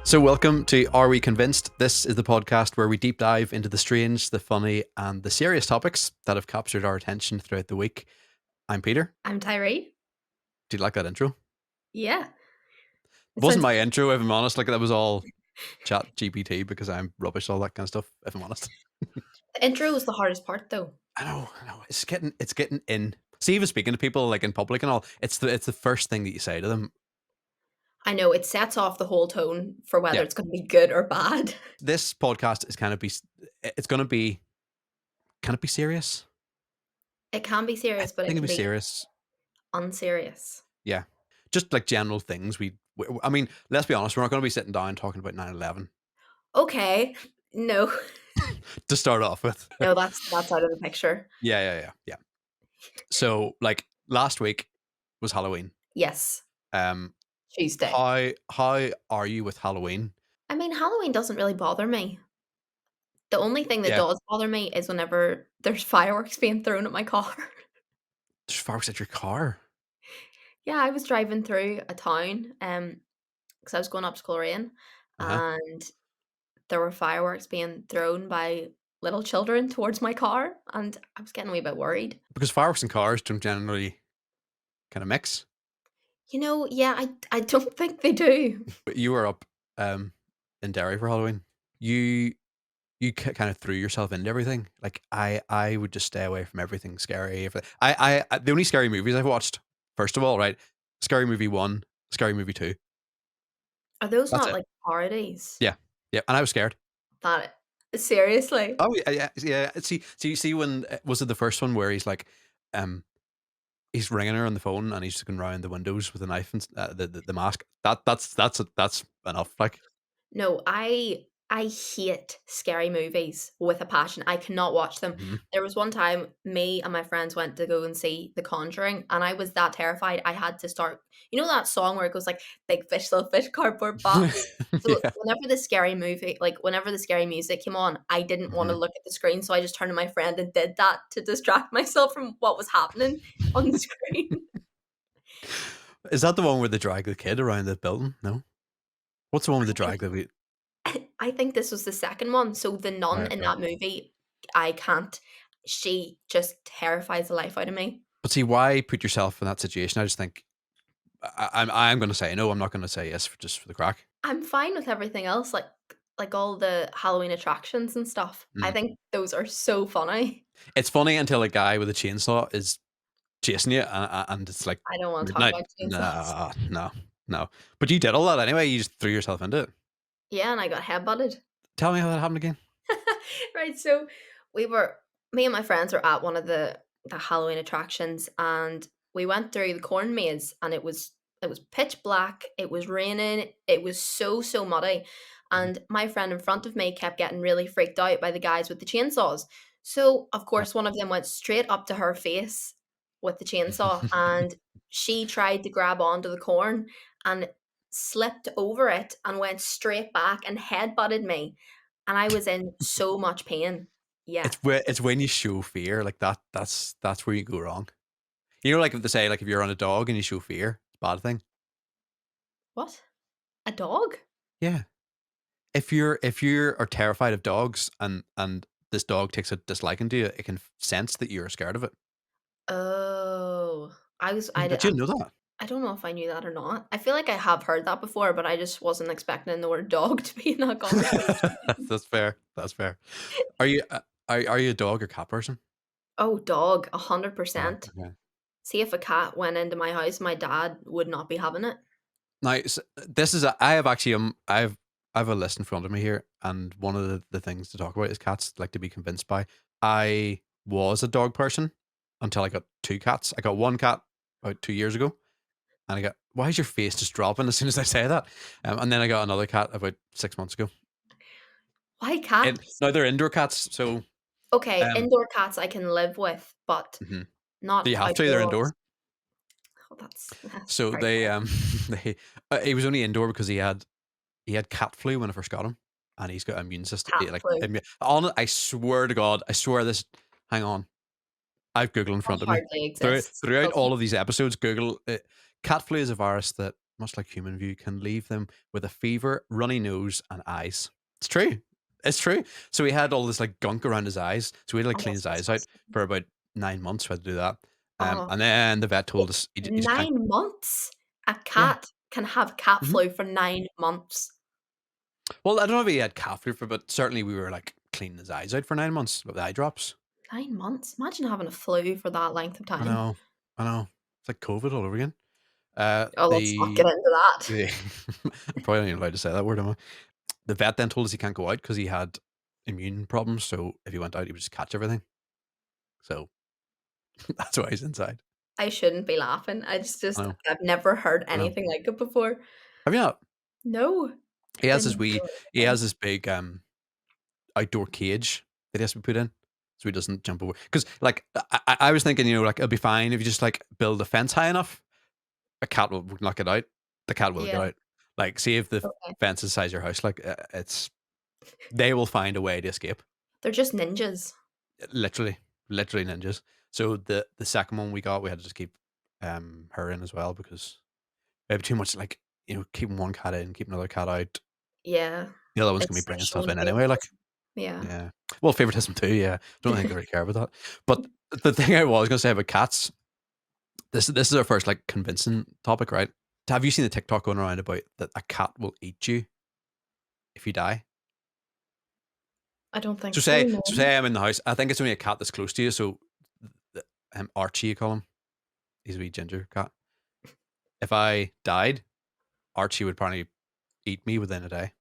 So, welcome to Are We Convinced? This is the podcast where we deep dive into the strange, the funny, and the serious topics that have captured our attention throughout the week. I'm Peter. I'm Tyree. Do you like that intro? Yeah. It It wasn't sounds my intro, if I'm honest. Like, that was all chat GPT because I'm rubbish, all that kind of stuff, if I'm honest. the intro was the hardest part though. I know. It's getting in. See, even speaking to people like in public and all, it's the first thing that you say to them. I know it sets off the whole tone for whether Yeah. it's going to be good or bad. This podcast is it's going to be, can it be serious? It can be I serious, but think it it'll can be be serious. unserious. Yeah. Just like general things. I mean, let's be honest, we're not going to be sitting down talking about 9/11 Okay. No. to start off with. No, that's out of the picture. Yeah. So, like last week was Halloween. Yes. Um, Tuesday. how are you with Halloween? I mean, Halloween doesn't really bother me. The only thing that Yeah, does bother me is whenever there's fireworks being thrown at my car. there's fireworks at your car. Yeah, I was driving through a town, because I was going up to Coleraine, Uh-huh. and there were fireworks being thrown by little children towards my car, and I was getting a wee bit worried. Because fireworks and cars don't generally kind of mix. Yeah, I don't think they do. But you were up in Derry for Halloween. You kind of threw yourself into everything. Like I would just stay away from everything scary. If the only scary movies I've watched, first of all, right, Scary Movie 1, Scary Movie 2. Are those That's not it. like parodies? Yeah, yeah, and I was scared. That seriously? Oh yeah. See when was it the first one where he's like, um, he's ringing her on the phone and he's just going around the windows with a knife and the mask. That's enough. Like, No, I hate scary movies with a passion. I cannot watch them. mhm. There was one time me and my friends went to go and see The Conjuring, and I was that terrified I had to start, that song where it goes like big fish, little fish, cardboard box. So Yeah. whenever the scary music came on, I didn't want to Mhm. look at the screen, so I just turned to my friend and did that to distract myself from what was happening on the screen. Is that the one where they drag the kid around the building? No. What's the one with the drag that we? I think this was the second one. So the nun Right. in Okay. that movie, I can't. She just terrifies the life out of me. But see, why put yourself in that situation? I just think I'm going to say no. I'm not going to say yes just for the crack. I'm fine with everything else, like all the Halloween attractions and stuff. I Mm. think those are so funny. It's funny until a guy with a chainsaw is chasing you, and it's like I don't want to talk midnight. about chainsaws. No, no, no. But you did all that anyway. You just threw yourself into it. Yeah, and I got headbutted. Tell me how that happened again. Right, so we were me and my friends were at one of the Halloween attractions, and we went through the corn maze, and it was pitch black, it was raining, it was so muddy, Mhm. and my friend in front of me kept getting really freaked out by the guys with the chainsaws. So, of Yeah. course, one of them went straight up to her face with the chainsaw, and she tried to grab onto the corn and slipped over it and went straight back and headbutted me, and I was in so much pain. Yeah. It's when you show fear like that. That's where you go wrong. You know, like if they say, like if you're on a dog and you show fear, it's a bad thing. What? A dog? Yeah. If you are terrified of dogs and this dog takes a disliking to you, it can sense that you're scared of it. Oh. I was I But did you know that. I don't know if I knew that or not. I feel like I have heard that before, but I just wasn't expecting the word dog to be in that conversation. That's fair. That's fair. Are you are you a dog or cat person? Oh, dog, Dog. 100%. Okay. See, if a cat went into my house, my dad would not be having it. Now, this is I have actually I have a list in front of me here, and one of the things to talk about is cats. Like to be convinced by. I was a dog person until I got two cats. I got one cat about 2 years ago, and I got why is your face just dropping as soon as I say that? And then I got another cat about 6 months ago. Why And cats? now they're indoor cats, so Okay, um, indoor cats I can live with, but mhm. Do not you have to? They're outdoor ones. indoor. Oh, that's So very they sad. they he was only indoor because he had cat flu when I first got him, and he's got immune system Cat flu. on it. I swear to God, I swear this. Hang on, I've Google in That front of me. hardly exists, Throughout does it? all of these episodes, Google cat flu is a virus that much like human view, can leave them with a fever, runny nose, and eyes. It's true. It's true. So he had all this like gunk around his eyes. So we had to like Oh, clean that's his eyes out disgusting. for about 9 months. We had to do that. Oh, And then the vet wait, told us he just can't. 9 months? A Yeah. cat can have cat Hmm. flu for 9 months. Well, I don't know if he had calf flu for, but certainly we were like cleaning his eyes out for 9 months with eye drops. 9 months? Imagine having a flu for that length of I time. know. I know. It's like COVID all over again. Oh, let's not get into that. The I'm probably not even allowed to say that word, am I? The vet then told us he can't go out because he had immune problems. So if he went out, he would just catch everything. So that's why he's inside. I shouldn't be laughing. I I just know. I've never heard I know. anything like it before. Have you not? No, He has this didn't wee. know it was He a has thing. this big outdoor cage that he has to be put in, so he doesn't jump over. Because like I was thinking, like it'll be fine if you just like build a fence high enough. A cat will knock it out. The cat will get Yeah, out. Like, see if the okay. fence is the size of your house. Like, it's they will find a way to escape. They're just ninjas. Literally, literally ninjas. So the second one we got, we had to just keep her in as well because we have too much. Like, keeping one cat in, keeping another cat out. Yeah, The other one's gonna be it's bringing stuff showing in anyway. Like, favoritism. Yeah. yeah. Well, favoritism too. Yeah. Don't think they really care about that. But the thing I was gonna say about cats. This is our first like convincing topic, right? Have you seen the TikTok going around about that a cat will eat you if you die? I don't think So so, say no. so say I'm in the house. I think it's only a cat that's close to you. So Archie, you call him. He's a wee ginger cat. If I died, Archie would probably eat me within a day.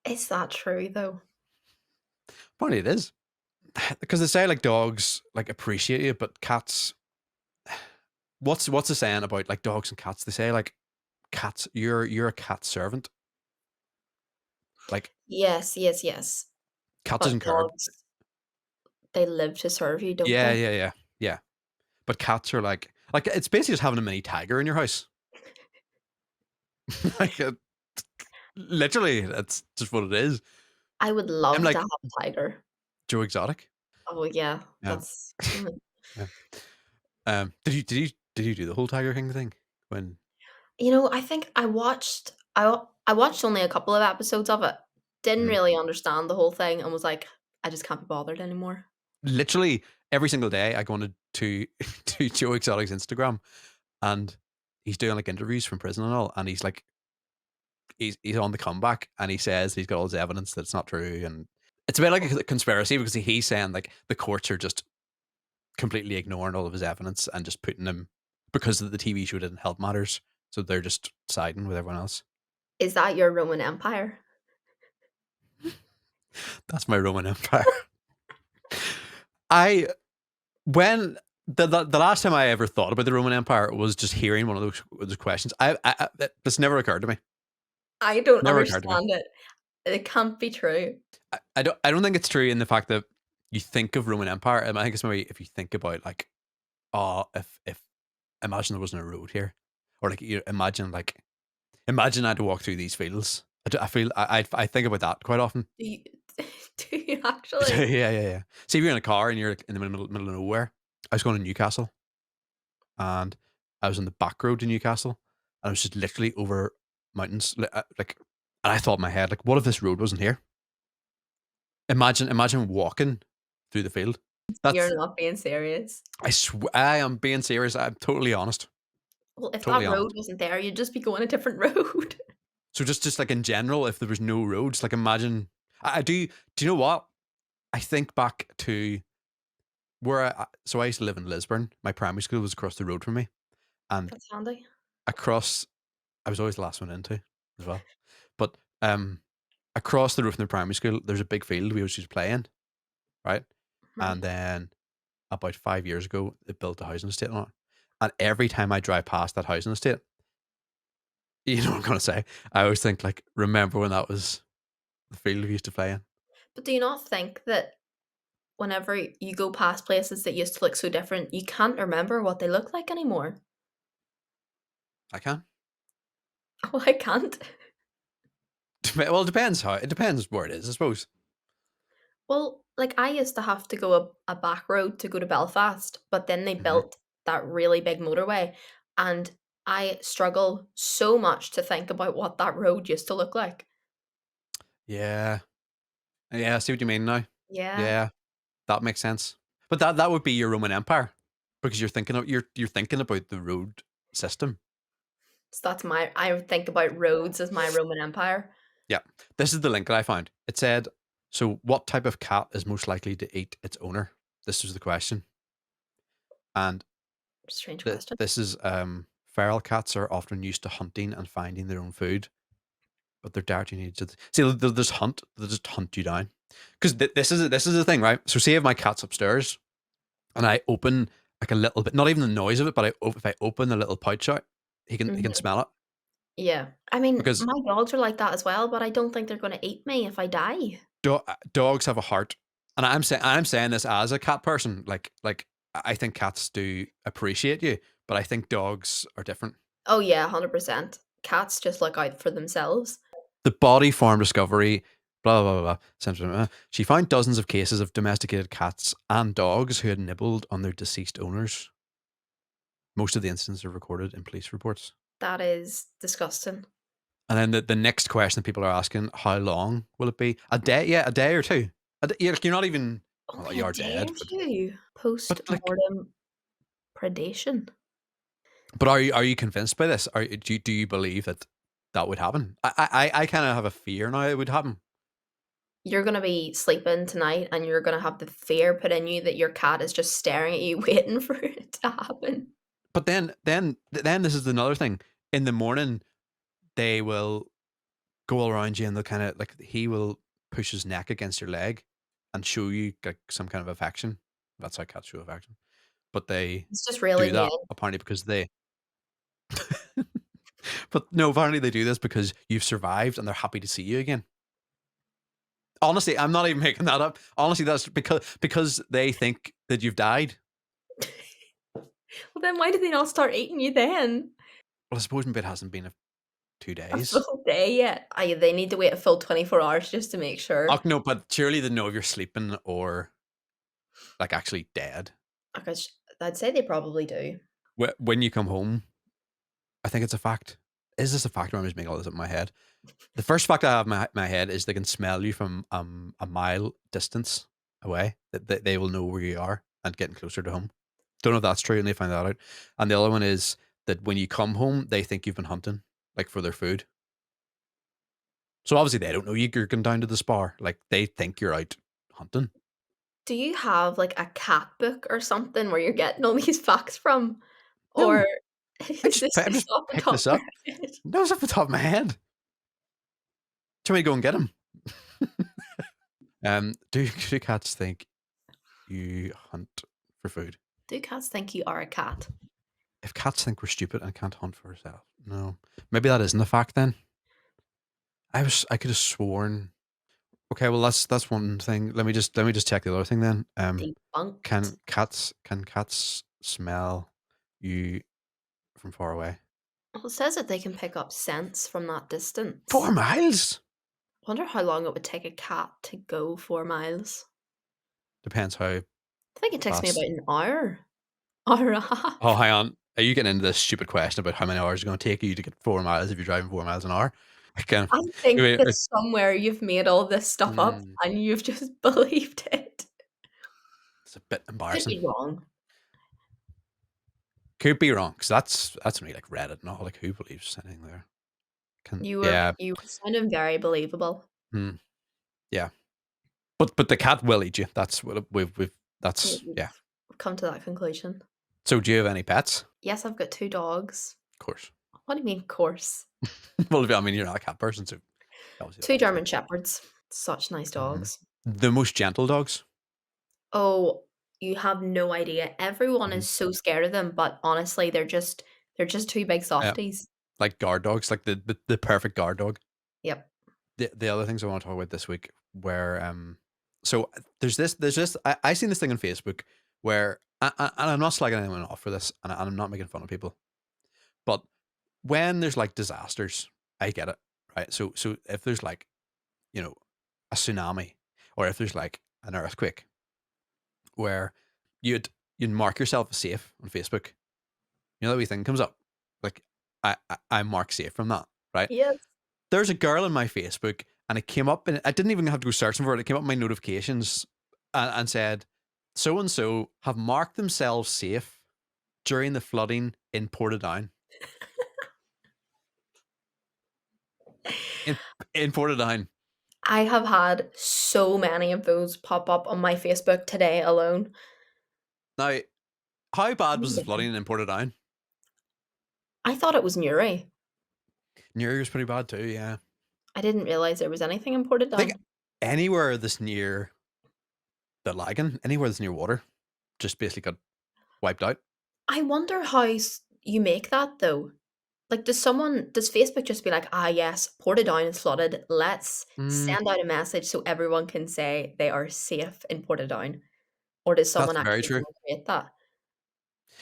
Is that true, though? Probably it is because they say like dogs like appreciate you, but cats. What's the saying about like dogs and cats? They say like cats. You're a cat servant. Like Yes, yes, yes. cat doesn't But care. dogs, they live to serve you, don't Yeah, they? yeah, yeah, yeah. But cats are like it's basically just having a mini tiger in your house. like literally, that's just what it is. I would I'm love to have like a tiger. Joe Exotic. Oh, yeah, Yeah. that's Yeah. Did you do the whole Tiger King thing when? I think I watched only a couple of episodes of it. Didn't Mhm. really understand the whole thing and was like, "I just can't be bothered anymore." Literally every single day I go on to to Joe Exotic's Instagram and he's doing like interviews from prison and all, and he's like he's on the comeback and he says he's got all his evidence that it's not true, and it's a bit like a conspiracy because he's saying like the courts are just completely ignoring all of his evidence and just putting him because the TV show didn't help matters, so they're just siding with everyone else. Is that your Roman Empire? That's my Roman Empire. I when the last time I ever thought about the Roman Empire was just hearing one of those questions. This never occurred to me. I don't Never occurred to me. understand it. It can't be true. I don't think it's true in the fact that you think of Roman Empire. I think it's maybe if you think about like, oh, if imagine there wasn't a road here, or like you imagine I had to walk through these fields. I feel I think about that quite often. Do you do you Yeah, actually? yeah, yeah. See, if you're in a car and you're like, in the middle of nowhere. I was going to Newcastle and I was on the back road to Newcastle and I was just literally over mountains, like, and I thought in my head, like, what if this road wasn't here? Imagine walking through the field. You're That's not being serious. I am being serious. I'm totally honest. Well, if that Totally road honest. wasn't there, you'd just be going a different road. So just like in general, if there was no roads, like imagine I do. Do you know what? I think back to where so I used to live in Lisburn. My primary school was across the road from me, and That's handy. across I was always the last one into as well. But across the roof in the primary school, there's a big field we used to play in, right? And Right. then about 5 years ago, they built a housing estate on it. And every time I drive past that housing estate, you know what I'm gonna say? I always think like, remember when that was the field we used to play in? But do you not think that whenever you go past places that used to look so different, you can't remember what they look like anymore? I can. Oh, I can't. Well, it depends where it is, I suppose. Well, like I used to have to go a back road to go to Belfast, but then they Mhm. built that really big motorway, and I struggle so much to think about what that road used to look like. Yeah. Yeah, I see what you mean now. Yeah. Yeah, that makes sense. But that would be your Roman Empire because you're thinking about the road system. So that's my I would think about roads as my Roman Empire. Yeah. This is the link that I found. It said, "So what type of cat is most likely to eat its owner?" This was the question. And Strange question. this is feral cats are often used to hunting and finding their own food, but they're dirty needs to see they'll just hunt you down. Because this is the thing, right? So say if my cat's upstairs and I open like a little bit, not even the noise of it, but if I open a little pouch out, he can Mhm. smell it Yeah. I mean, because my dogs are like that as well, but I don't think they're gonna eat me if I die. dogs have a heart, and I'm saying this as a cat person. I think cats do appreciate you, but I think dogs are different. Oh, yeah, 100%. Cats just look out for themselves. The body farm discovery, blah blah blah blah. She found dozens of cases of domesticated cats and dogs who had nibbled on their deceased owners. Most of the incidents are recorded in police reports. That is disgusting. And then the next question that people are asking, how long will it be? A day? Yeah, a day or two. You're not even, well, Only you a are day dead, or 2 post-mortem predation. but are you convinced by this? Do you believe that that would happen? I kind of have a fear now it would happen. You're gonna be sleeping tonight, and you're gonna have the fear put in you that your cat is just staring at you waiting for it to happen. But then this is another thing. In the morning, they will go all around you and they'll kind of like he will push his neck against your leg and show you like some kind of affection. That's how cats show affection. But they It's just do reeling you that in. apparently because they but no, apparently they do this because you've survived and they're happy to see you again. Honestly, I'm not even making that up. Honestly, that's because they think that you've died. Well, then why did they not start eating you then? Well, I suppose maybe it hasn't been 2 A days. full day yet? They need to wait a full 24 hours just to make Oh sure. no, but surely they know if you're sleeping or like actually dead. Because I'd say they probably do. When you come home, I think it's a fact. Is this a fact or am I just making all this up in my head? The first fact I have in my head is they can smell you from a mile distance away. That they will know where you are and getting closer to home. Don't know if that's true, and they find that out. And the other one is that when you come home, they think you've been hunting, like for their food. So obviously they don't know you're going down to the spar. Like they think you're out hunting. Do you have, like, a cat book or something where you're getting all these facts from? Or No, is this I just just off the picked top this of your up. head? No, it's off the top of my head. Do you want me to go and get him? Do cats think you hunt for food? Do cats think you are a cat? If cats think we're stupid and can't hunt for ourselves, no. Maybe that isn't a fact then. I could have sworn. Okay, well that's one thing. Let me just check the other thing then. Debunked. Can cats smell you from far away? Well, it says that they can pick up scents from that distance. 4 miles Wonder how long it would take a cat to go 4 miles. depends how I think it takes me about fast. an hour, hour and a Oh, half. hang on. Are you getting into this stupid question about how many hours it's going to take you to get 4 miles if you're driving 4 miles an hour? I can. I think Wait, that somewhere you've made all this stuff up mm, and you've just believed it. it's a bit Could embarrassing. be wrong. Could be wrong because that's only like Reddit and all. Like who believes anything there? Can yeah. You were sounding very believable. Hmm. Yeah, but the cat will eat you. That's what we've. Yeah, That's yeah. we've come to that conclusion. So do you have any pets? Yes, I've got 2 dogs. Of course. What do you mean, course? Well, I mean, you're not a cat person, so obviously that 2 makes sense. German Shepherds. Such nice Mhm. dogs. The most gentle dogs. Oh, you have no idea. Everyone Mhm. is so scared of them, but honestly, they're just 2 big Yeah, softies. like guard dogs, like the perfect guard dog. Yep. The other things I want to talk about this week where so there's this I seen this thing on Facebook where and I'm not slagging anyone off for this and I'm not making fun of people, but when there's like disasters, I get it, right? So if there's like, you know, a tsunami or if there's like an earthquake where you'd you'd mark yourself as safe on Facebook, you know that wee thing comes up. Like I'm marked safe from that, right? Yes. There's a girl in my Facebook, and it came up, and I didn't even have to go searching for it. It came up in my notifications, and said, "So and so have marked themselves safe during the flooding in Portadown." In in Portadown. I have had so many of those pop up on my Facebook today alone. Now, how bad was the Amazing. flooding in Portadown? I thought it was Newry. Newry was pretty bad too. Yeah, I didn't realize there was anything imported I think down. anywhere this near the Lagan, anywhere that's near water, just basically got wiped out. I wonder how you make that though. Like, does Facebook just be like, "Ah, yes, Portadown is flooded. Let's Mm, send out a message so everyone can say they are safe in Portadown." Or does that's someone very actually go true. and create that?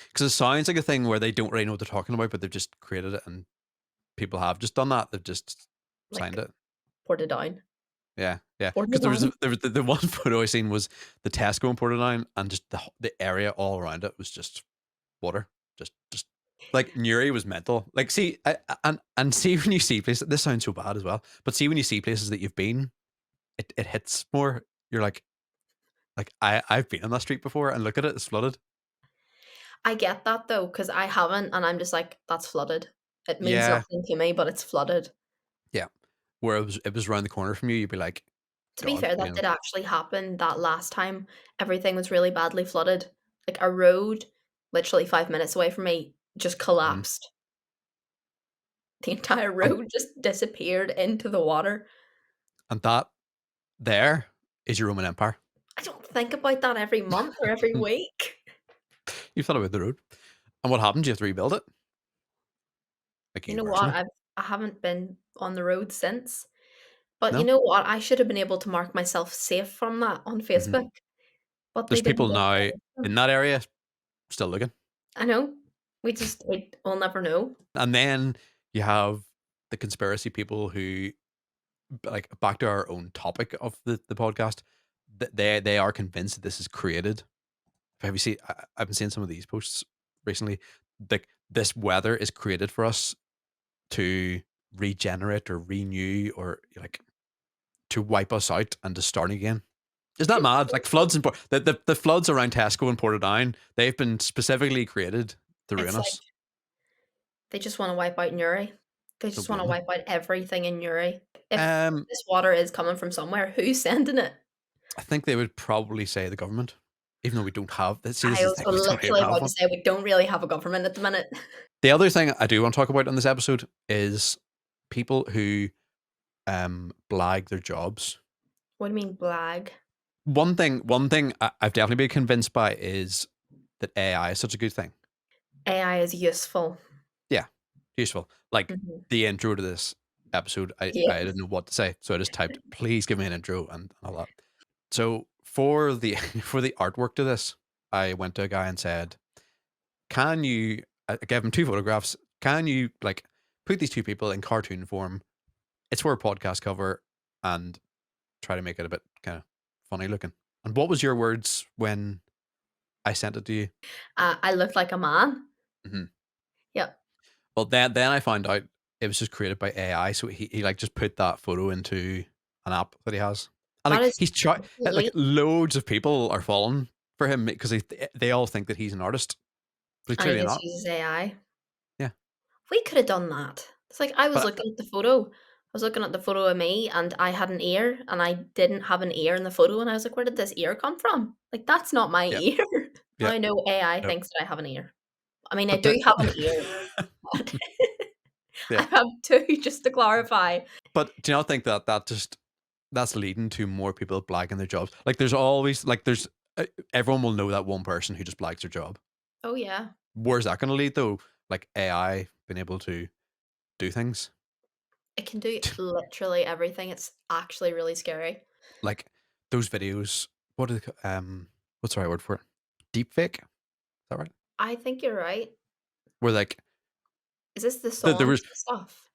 Because it sounds like a thing where they don't really know what they're talking about, but they've just created it, and people have just done that. They've just signed Like, it. Portadown. Yeah, yeah. Because Portadown? there was the one photo I seen was the Tesco in Portadown, and just the area all around it was just water. Just like Newry was mental. Like, see, and see when you see places. This sounds so bad as well, but see when you see places that you've been, it hits more. You're like I've been on that street before, and look at it, it's flooded. I get that though, because I haven't, and I'm just like, "That's flooded." It means Yeah, nothing to me, but it's flooded. yeah. Where it was around the corner from you, you'd be like, To be God, fair, you that know. did actually happen that last time everything was really badly flooded. Like, a road literally 5 minutes away from me just Mhm. collapsed. The entire And, road just disappeared into the water. and that there is your Roman Empire. I don't think about that every month or every week. You thought about the road, and what happened? You have to rebuild it, like You know what? universally. I haven't been on the road since. But you No. know what? I should have been able to mark myself safe from that on Hmm. Facebook, but There's they didn't people do now it. in that area still looking. I know. We'll never know. And then you have the conspiracy people who, like, back to our own topic of the podcast, that they are convinced that this is created. Have you seen? I've been seeing some of these posts recently. Like, this weather is created for us to regenerate or renew, or like to wipe us out and to start again. Isn't that It's mad? Like, crazy. floods in the floods around Tesco and Portadown, they've been specifically created to ruin It's like us. they just wanna wipe out Newry. They So just wanna blaming. wipe out everything in Newry. If Um, this water is coming from somewhere, who's sending it? I think they would probably say the government, even though we don't have. See, this I is the was thing, we don't even literally have about to one. say we don't really have a government at the minute. The other thing I do want to talk about on this episode is people who blag their jobs. What do you mean blag? One thing I've definitely been convinced by is that AI is such a good thing. AI is useful. Yeah, useful. Like, Mhm. the intro to this episode, I Yes. didn't know what to say, so I just typed, "Please give me an intro," and all that. So for the for the artwork to this, I went to a guy and said, "Can you?" I gave him two photographs. Can you, like, put these two people in cartoon form? It's for a podcast cover, and try to make it a bit kind of funny looking. And what was your words when I sent it to you? I looked like a man. Mhm. Yep. Well, then I found out it was just created by AI. So he like just put that photo into an app that he has, and That like is he's try like completely loads of people are falling for him because they all think that he's an artist, but he's and he clearly just not. uses AI. Yeah, We could have done that. It's like I was but looking at the photo. I was looking at the photo of me and I had an ear and I didn't have an ear in the photo and I was like, where did this ear come from? Like that's not my yeah, ear. Now yeah, I know AI no, thinks that I have an ear. I mean, I but do have an ear, but I yeah. have two, just to clarify. But do you not think that that's leading to more people blagging their jobs? Like, there's always like everyone will know that one person who just blags their job. Oh yeah. Where's that going to lead though? Like, AI being able to do things It can do literally everything. It's actually really scary. like those videos. What are what's the right word for it? Deep fake. Is that right? I think you're right. Where, like, Is this the there songs was, and stuff?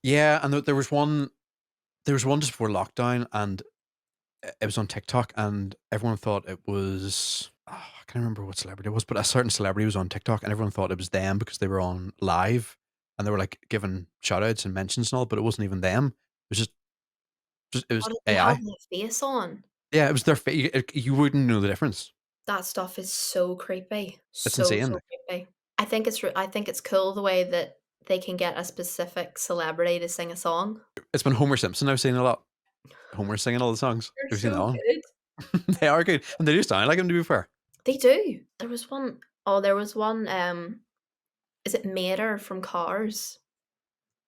yeah, and there was one just before lockdown, and it was on TikTok, and everyone thought it was. I can't remember what celebrity it was, but a certain celebrity was on TikTok, and everyone thought it was them because they were on live. and they were like giving shout outs and mentions and all, but it wasn't even them. It was just it What was if they have AI. their face on? Yeah, it was their you wouldn't know the difference. That stuff is so creepy. It's So, insane, so like, creepy. I think it's cool the way that they can get a specific celebrity to sing a song. it's been Homer Simpson I've seen a lot. Homer singing all the songs. They're Have you seen that so one? good. They are good, and they do sound like him, to be fair. They do. There was one, is it Mater from Cars?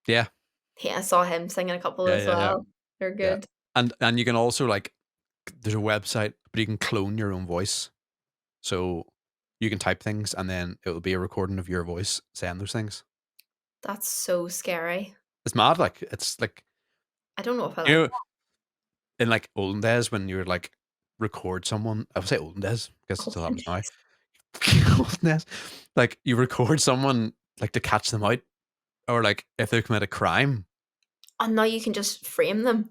Yeah. Yeah, I saw him singing a couple Yeah, as yeah, yeah, well. They're yeah. good. And you can also, like, there's a website, but you can clone your own voice. So, you can type things, and then it will be a recording of your voice saying those things. That's so scary. It's mad, like, it's like, I don't know if I you like know, that. in, like, olden days when you would, like, record someone I would say olden days, I guess it still Olden happens now. days. Olden days. Like, you record someone, like, to catch them out, or, like, if they commit a crime. And now you can just frame them.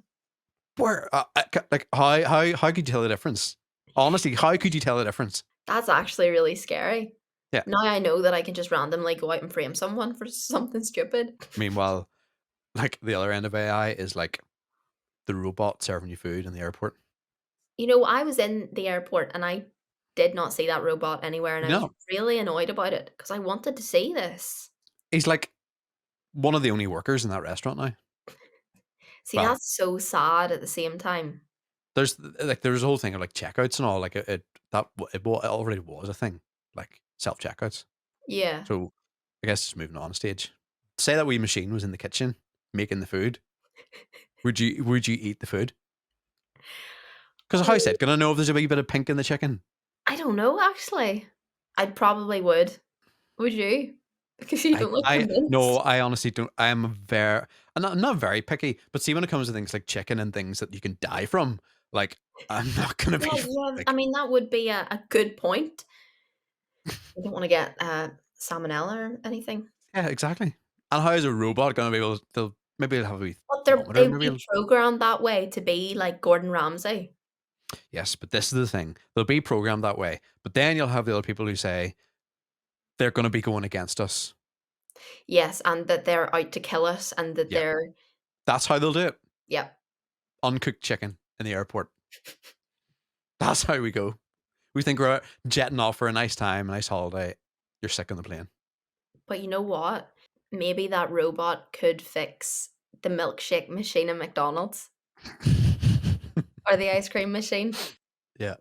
Where, like, how could you tell the difference? Honestly, how could you tell the difference? That's actually really scary. Yeah. Now I know that I can just randomly go out and frame someone for something stupid. Meanwhile, like, the other end of AI is, like, the robot serving you food in the airport. You know, I was in the airport and I did not see that robot anywhere, and I was No. really annoyed about it because I wanted to see this. He's, like, one of the only workers in that restaurant now. See, Well, that's so sad at the same time. there's a whole thing of, like, checkouts and all, like, it already was a thing, like, self-checkouts. Yeah. So, I guess it's moving on a stage. Say that wee machine was in the kitchen making the food, would you eat the food? 'Cause how is Oh, it gonna know if there's a wee bit of pink in the chicken? I don't know actually. I probably would. Would you? Because you don't look I no, convinced. I honestly don't. I'm not very picky, but see, when it comes to things like chicken and things that you can die from, like, I'm not gonna be Well, yeah, I like, mean, that would be a good point. You don't wanna get, salmonella or anything. yeah, exactly. And how is a robot gonna be able to maybe it'll have a wee But thermometer, they'd maybe be it'll programmed that way to be like Gordon Ramsay. yes, but this is the thing. They'll be programmed that way, but then you'll have the other people who say they're gonna be going against us. Yes, and that they're out to kill us and that Yeah, they're that's how they'll do it. yep. Uncooked chicken in the airport. That's how we go. We think we're jetting off for a nice time, a nice holiday. You're sick on the plane. But you know what? Maybe that robot could fix the milkshake machine in McDonald's or the ice cream machine. Yeah.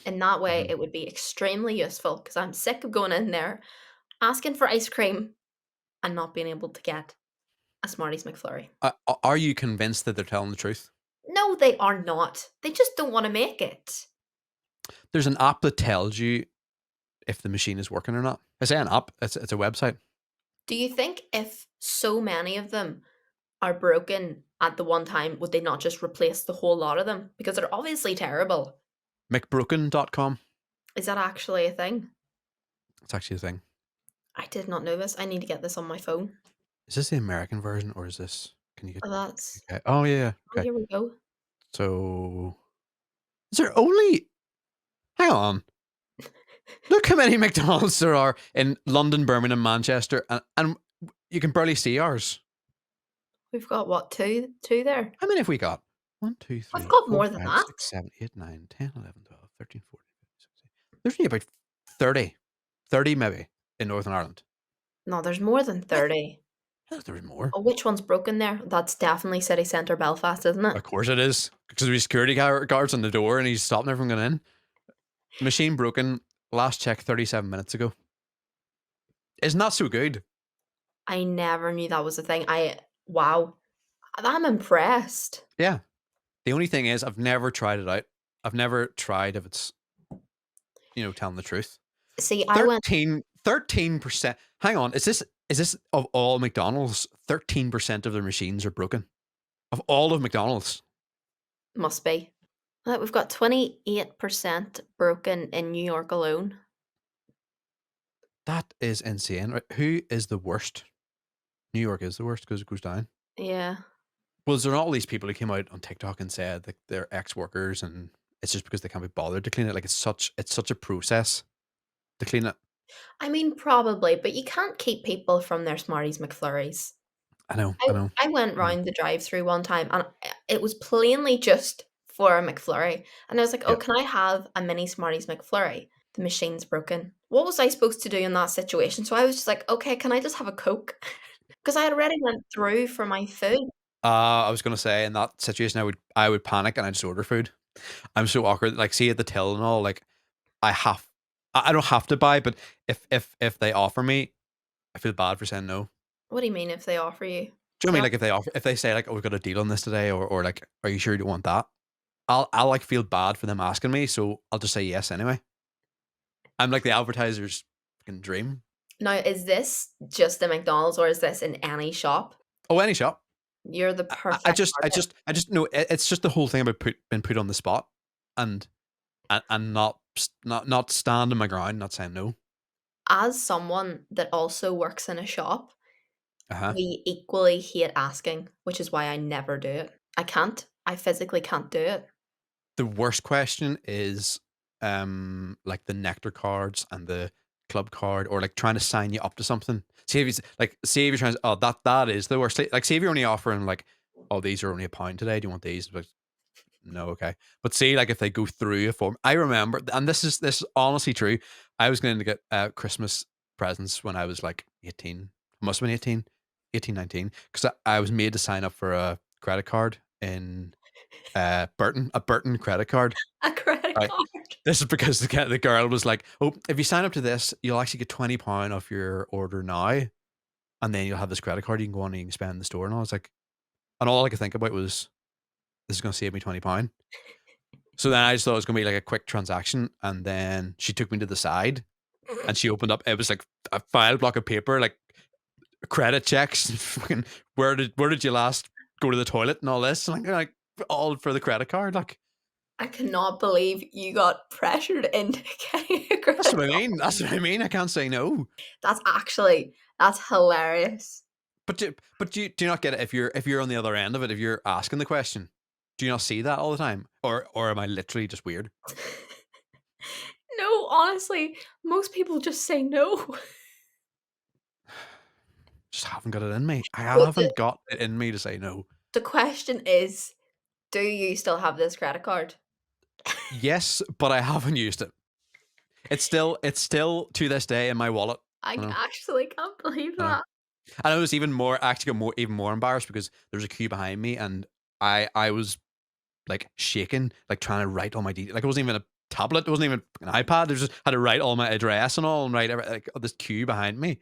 In that way, Mhm. it would be extremely useful because 'cause I'm sick of going in there, asking for ice cream and not being able to get a Smarties McFlurry. Are you convinced that they're telling the truth? No, they are not. They just don't wanna make it. There's an app that tells you if the machine is working or not. I say an app, it's a website. Do you think if so many of them are broken at the one time, would they not just replace the whole lot of them? Because they're obviously terrible. McBroken.com. Is that actually a thing? It's actually a thing. I did not know this. I need to get this on my phone. Is this the American version or is this can you get Oh, that's okay. Oh yeah, yeah. oh, Okay. here we go. So is there only hang on. Look how many McDonald's there are in London, Birmingham, Manchester, and you can barely see ours. We've got what, 2 there? How many have we got? One, two, I've three, got four, more than five, that. six, 7, 8, 9, 10, 11, 12, 13, 14, 15, 16. There's only about 30. 30 maybe in Northern Ireland. No, there's more than I 30. thought there was more. Oh, which one's broken there? That's definitely city centre Belfast, isn't it? Of course it is. Because there's security guards on the door and he's stopping everyone going in. Machine broken. Last check 37 minutes ago. Isn't that so good? I never knew that was a thing. Wow. I'm impressed. Yeah. The only thing is I've never tried it out. I've never tried if it's, telling the truth. See, I went 13%. Hang on. Is this of all McDonald's? 13% of their machines are broken. Of all of McDonald's. must be. We've got 28% broken in New York alone. That is insane. Right, who is the worst? New York is the worst because it goes down. Yeah. Was there not all these people who came out on TikTok and said that they're ex-workers and it's just because they can't be bothered to clean it? Like it's such a process to clean it. I mean, probably, but you can't keep people from their Smarties McFlurries. I know, I I know, I went I know. round the drive-through one time, and it was plainly just for a McFlurry, and I was like, "Oh, Yeah. can I have a mini Smarties McFlurry?" The machine's broken. What was I supposed to do in that situation? So I was just like, "Okay, can I just have a Coke?" 'Cause I had already went through for my food. I was gonna say in that situation, I would panic and I just order food. I'm so awkward. Like, see at the till and all, like I have, I don't have to buy, but if they offer me, I feel bad for saying no. What do you mean if they offer you? Do you know what I They mean? offer Like if they say like, "Oh, we've got a deal on this today," or like, "Are you sure you don't want that?" I'll like feel bad for them asking me, so I'll just say yes anyway. I'm like the advertiser's fucking dream. Now, is this just a McDonald's or is this in any shop? Oh, any shop. You're the I perfect just I target. just I just know it's just the whole thing about being put on the spot and and not standing my ground, not saying no. As someone that also works in a shop, Uh-huh. we equally hate asking, which is why I never do it. I can't. I physically can't do it. The worst question is, like the nectar cards and the club card, or like trying to sign you up to something. See if it's like, see if you're trying to, oh, that is the worst. Like, see if you're only offering like, oh, these are only £1 today. Do you want these? Like, no, okay. But see, like if they go through a form, I remember, and this is honestly true. I was going to get Christmas presents when I was like 18. Must have been 18, 18, 19, because I was made to sign up for a credit card in Burton, a Burton credit card. A credit Right. card. This is because the girl was like, "Oh, if you sign up to this, you'll actually get £20 off your order now, and then you'll have this credit card you can go on and you can spend in the store." And I was like, and all I could think about was, "This is gonna save me £20." So then I just thought it was gonna be like a quick transaction, and then she took me to the side and she opened up. It was like a file block of paper, like credit checks, fucking where did you last go to the toilet and all this, and like all for the credit card, like. I cannot believe you got pressured into getting a That's credit what I card. mean. That's what I mean. I can't say no. That's hilarious. But do you not get it if you're on the other end of it, if you're asking the question? Do you not see that all the time? Or am I literally just weird? No, honestly, most people just say no. Just haven't got it in me. I But the haven't got it in me to say no. the question is, do you still have this credit card? Yes, but I haven't used it. It's still to this day in my wallet. I know. Actually can't believe I know. that. And I was even more embarrassed because there was a queue behind me and I was like shaking, like trying to write all my details. Like it wasn't even a tablet, it wasn't even an iPad. It was just had to write all my address and all and write like this queue behind me.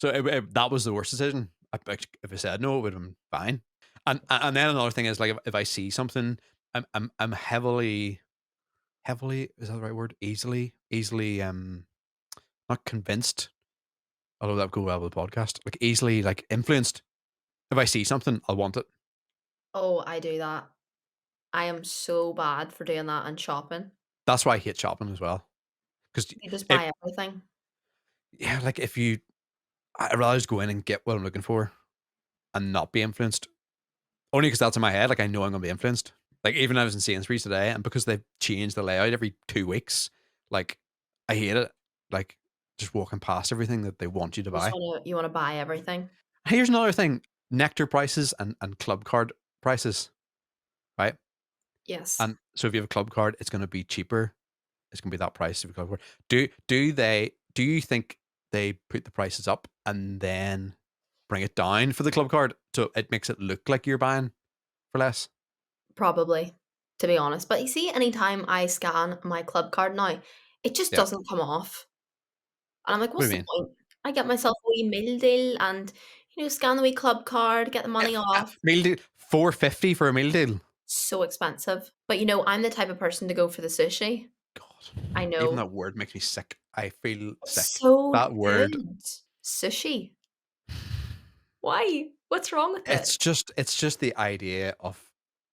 So that was the worst decision. If I said no, it would have been fine. And then another thing is like if I see something, I'm heavily, is that the right word? Easily not convinced. Although that would go well with the podcast. Like easily like influenced. If I see something, I'll want it. Oh, I do that. I am so bad for doing that and shopping. That's why I hate shopping as well. Because You just if buy everything. yeah, like if you, I'd rather just go in and get what I'm looking for and not be influenced. Only because that's in my head. Like I know I'm gonna be influenced. Like even I was in Sainsbury's today, and because they've changed the layout every 2 weeks, like I hate it. Like just walking past everything that they want you to buy. You wanna buy everything. Here's another thing: nectar prices and club card prices, right? Yes, And so if you have a club card, it's gonna be cheaper. It's gonna be that price if you club card. Do you think they put the prices up and then bring it down for the club card so it makes it look like you're buying for less? probably, to be honest. But you see, anytime I scan my club card now, it just Yeah. doesn't come off. And I'm like, What do "What's you the mean? point?" I get myself a wee meal deal and, scan the wee club card, get the money off. Meal deal, 4.50 for a meal deal. So expensive. But, I'm the type of person to go for the sushi. God, I even know. that word makes me sick. I feel It's sick. so That word. good. Sushi. Why? What's wrong with it? It's just the idea of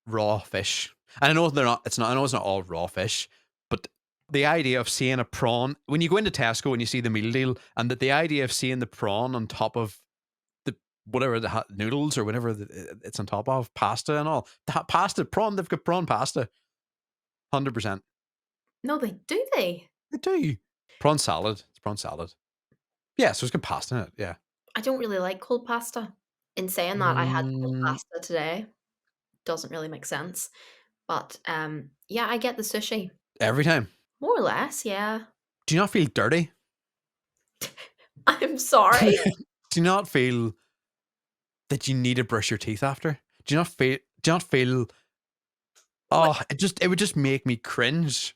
raw fish. And I know they're not. It's not. I know it's not all raw fish, but the idea of seeing a prawn when you go into Tesco and you see the meal deal, and that the idea of seeing the prawn on top of the whatever noodles or whatever it's on top of pasta and all that pasta prawn. They've got prawn pasta. 100%. No, they do they? They do. Prawn salad. It's prawn salad. Yeah, so it's got pasta in it, yeah. I don't really like cold pasta. In saying that, I had cold Mm, pasta today. Doesn't really make sense. But, yeah, I get the sushi. every time. More or less, yeah. Do you not feel dirty? I'm sorry. Do you not feel that you need to brush your teeth after? Do you not feel, What? oh, it would just make me cringe.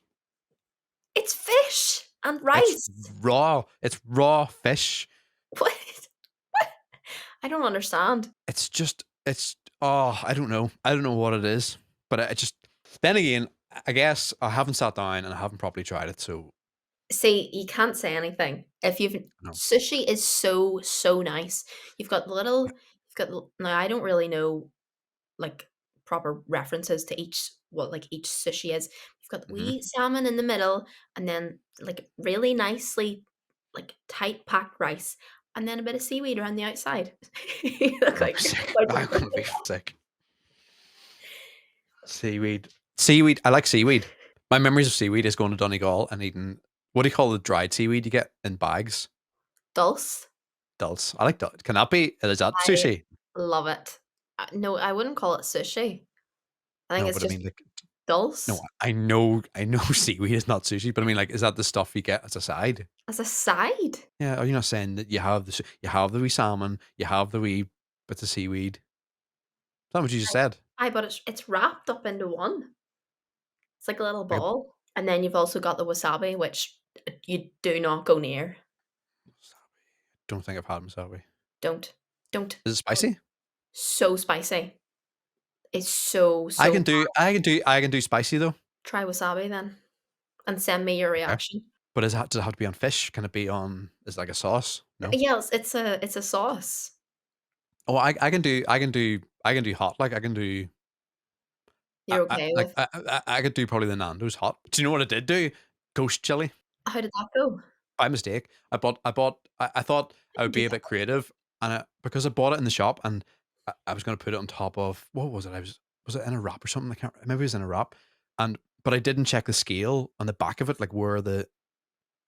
It's fish and It's rice. raw. It's raw fish. What? What? I don't understand. It's just it's oh, I don't know. I don't know what it is, but I just then again, I guess I haven't sat down and I haven't properly tried it, so See, you can't say anything. If you've no. sushi is so, so nice. You've got now I don't really know, like, proper references to each what, like, each sushi is. You've got the Mhm. wee salmon in the middle, and then, like, really nicely, like, tight packed rice, and then a bit of seaweed around the outside. You I'm look gonna be like you're sick. about to I'm burp. gonna be sick. Seaweed. Seaweed. I like seaweed. My memories of seaweed is going to Donegal and eating what do you call the dried seaweed you get in bags? Dulse. Dulse. I like that. Can that be? Is that I sushi? love it. No, I wouldn't call it sushi. I think No, it's but I just mean like no, dulse I know seaweed is not sushi, but I mean like is that the stuff you get as a side? as a side. Yeah, are you not saying that you have the wee salmon, you have the wee bits of seaweed? Is that what you just said? But it's wrapped up into one. It's like a little Like a ball, and then you've also got the wasabi, which you do not go near. don't think I've had wasabi. Don't, don't, Is it don't. spicy? So spicy. It's so, I so can do bad. I can do spicy though. Try wasabi then, and send me your Okay. reaction. But does it have to be on fish? Can it be on is it like a sauce? No. Yes, it's a sauce. Oh, I can do hot. Like I can do You're okay with I could do probably the Nando's hot. Do you know what I did do? Ghost chili. how did that go? By mistake. I thought I would Do be a that. bit creative and because I bought it in the shop and I was gonna put it on top of what was it? Was it in a wrap or something? I can't maybe it was in a wrap. And but I didn't check the scale on the back of it, like where The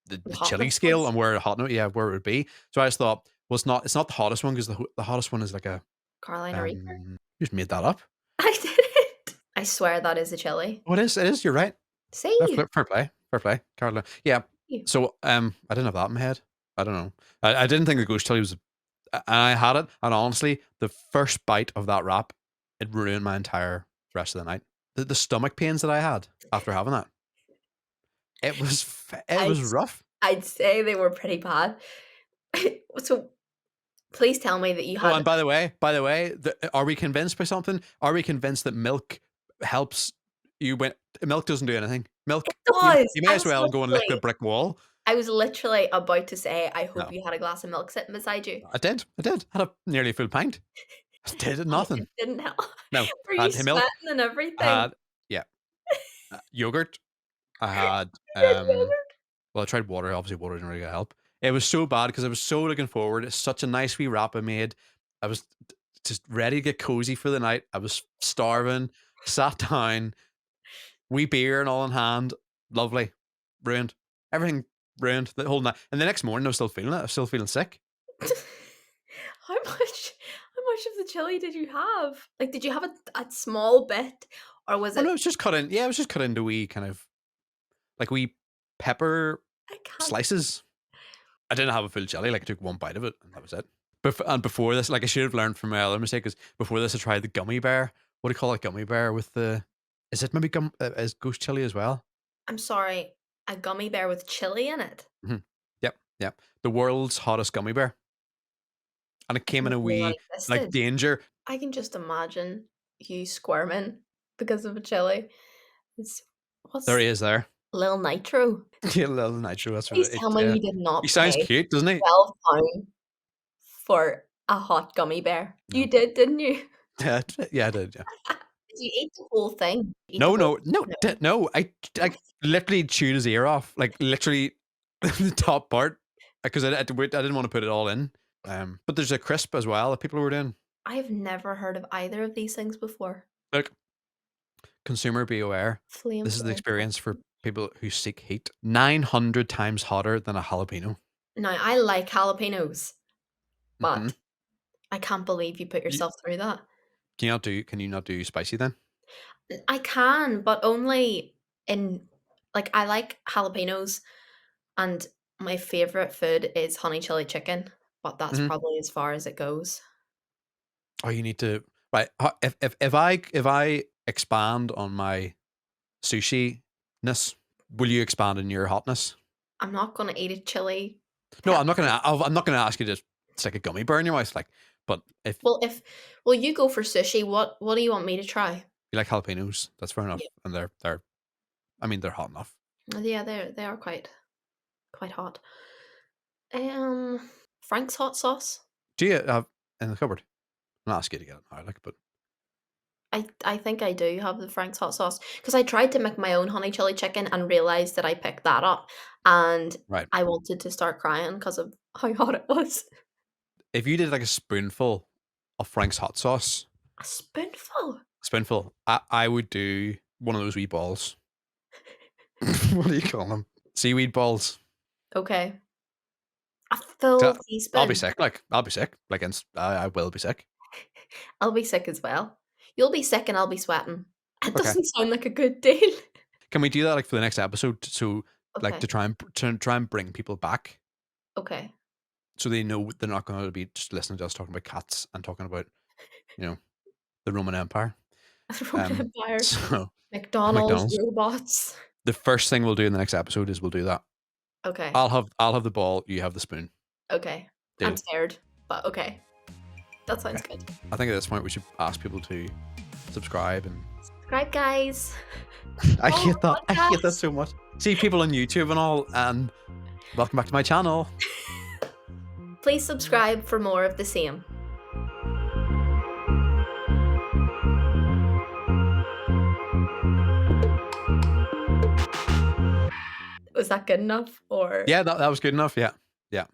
the chili hotness scale was? and where the hot note, yeah, where it would be. So I just thought, well, it's not the hottest one because the hottest one is like a Carolina Reaper? you just made that up. I did it. I swear that is a chili. Oh, it is. You're right. No, See? fair play, Carla. Yeah. You. So I didn't have that in my head. I don't know. I didn't think the ghost chili was. And I had it, and honestly, the first bite of that wrap, it ruined my entire rest of the night. The stomach pains that I had after having that, it I'd was rough. I'd say they were pretty bad. So, please tell me that you Oh, had and by the way, are we convinced by something? Are we convinced that milk helps you when milk doesn't do anything? it Milk, does! you may as well go and lick a brick wall. I was literally about to say, "I hope No, you had a glass of milk sitting beside you." I did. I did. Had a nearly full pint. I did And nothing. it didn't help. No, Were I you had milk. sweating and I everything? had yeah, yogurt. I had You had yogurt? well, I tried water. Obviously, water didn't really help. It was so bad because I was so looking forward. It's such a nice wee wrap I made. I was just ready to get cozy for the night. I was starving. Sat down, wee beer and all in hand. Lovely. Ruined. Everything ruined the whole night. And the next morning, I was still feeling it. I was still feeling sick. How much of the chili did you have? Like, did you have a small bit, or was Oh no, it it was just cut in. Yeah, it was just cut into wee kind of like wee pepper I can't slices. I didn't have a full jelly, like, I took one bite of it, and that was it. And before this, like, I should have learned from my other mistake, is before this, I tried the gummy bear. What do you call it? Gummy bear with the is it maybe is ghost chili as well? I'm sorry, a gummy bear with chili in it? Mhm. Yep, yep. The world's hottest gummy bear, and it I came in didn't a know that wee, like, existed. danger. I can just imagine you squirming because of a chili. It's There what's he is there. Lil Nitro? Yeah, little nitro, that's what Please tell me you did he not sounds pay cute, doesn't he? £12 for a hot gummy bear. You No. did, didn't you? Yeah, I did, yeah. Did you eat the whole thing? Eat the No, whole no, No. no, I What? literally chewed his ear off, like, literally the top part, because I didn't wanna put it all in. But there's a crisp as well that people were doing. I've never heard of either of these things before. Look, consumer be aware. This is the Flamethrower experience for crisp. people who seek heat. 900 times hotter than a jalapeno. Now, I like jalapenos, Hmm. but I can't believe you put You, yourself through that. can you not do spicy then? I can, but only in like, I like jalapenos, and my favorite food is honey chili chicken, but that's Hmm. probably as far as it goes. Oh, you need to, right. If I expand on my sushi ness, will you expand in your hotness? I'm not gonna eat a chili No, pepper. I'm not gonna ask you to stick a gummy bear in your mouth, like. But if Well, if well, you go for sushi, what do you want me to try? you like jalapenos, that's fair Yeah. enough, and they're I mean they're hot enough. Yeah, they are quite hot. Frank's hot sauce? Do you have in the cupboard? I'm not asking you to get it now, like, but I think I do have the Frank's hot sauce because I tried to make my own honey chili chicken and realized that I picked that up, and right. I wanted to start crying because of how hot it was. If you did like a spoonful of Frank's hot sauce, A spoonful? spoonful, I would do one of those wee balls. What do you call them? Seaweed balls. Okay. A full So I'll be teaspoon. sick. Like I'll be sick. Like I will be sick. I'll be sick as well. You'll be sick and I'll be sweating. It Okay. doesn't sound like a good deal. Can we do that like for the next episode? So like to Okay, try and bring people back, okay. so they know they're not going to be just listening to us talking about cats and talking about you know the Roman Empire. Roman Empire, So McDonald's, McDonald's. robots. The first thing we'll do in the next episode is we'll do that. Okay, I'll have the ball. You have the spoon. okay. I'm Deal. scared, but okay. That sounds Okay. good. I think at this point we should ask people to subscribe and Subscribe, guys. I Follow hate that. the I hate that podcast. so much. See people on YouTube and all, and welcome back to my channel. Please subscribe for more of the same. Was that good enough or Yeah, that was good enough. Yeah. Yeah.